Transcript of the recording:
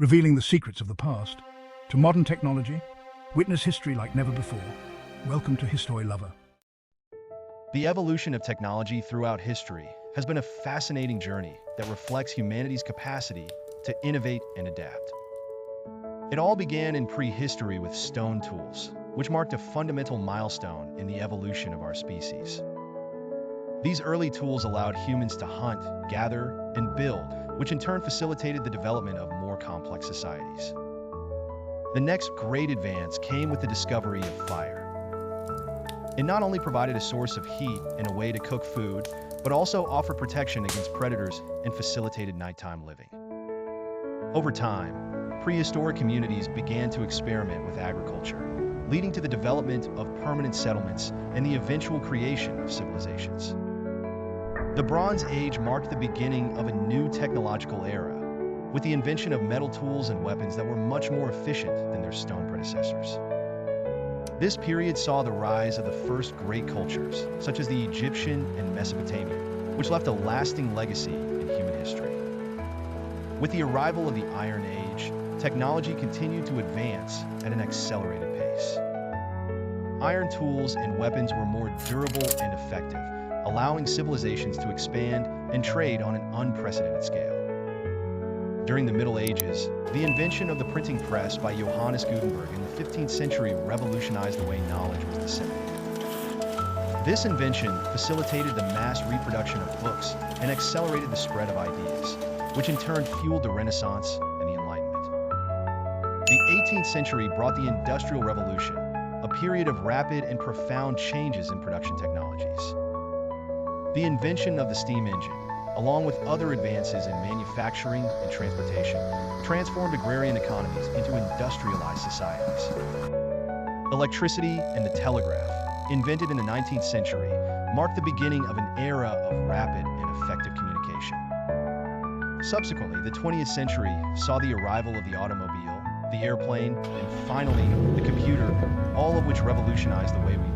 revealing the secrets of the past. To modern technology, witness history like never before. Welcome to Historylover. The evolution of technology throughout history has been a fascinating journey that reflects humanity's capacity to innovate and adapt. It all began in prehistory with stone tools, which marked a fundamental milestone in the evolution of our species. These early tools allowed humans to hunt, gather, and build, which in turn facilitated the development of more complex societies. The next great advance came with the discovery of fire. It not only provided a source of heat and a way to cook food, but also offered protection against predators and facilitated nighttime living. Over time, prehistoric communities began to experiment with agriculture, leading to the development of permanent settlements and the eventual creation of civilizations. The Bronze Age marked the beginning of a new technological era, with the invention of metal tools and weapons that were much more efficient than their stone predecessors. This period saw the rise of the first great cultures, such as the Egyptian and Mesopotamian, which left a lasting legacy in human history. With the arrival of the Iron Age, technology continued to advance at an accelerated pace. Iron tools and weapons were more durable and effective, allowing civilizations to expand and trade on an unprecedented scale. During the Middle Ages, the invention of the printing press by Johannes Gutenberg in the 15th century revolutionized the way knowledge was disseminated. This invention facilitated the mass reproduction of books and accelerated the spread of ideas, which in turn fueled the Renaissance and the Enlightenment. The 18th century brought the Industrial Revolution, a period of rapid and profound changes in production technologies. The invention of the steam engine, along with other advances in manufacturing and transportation, transformed agrarian economies into industrialized societies. Electricity and the telegraph, invented in the 19th century, marked the beginning of an era of rapid and effective communication. Subsequently, the 20th century saw the arrival of the automobile, the airplane, and finally, the computer, all of which revolutionized the way we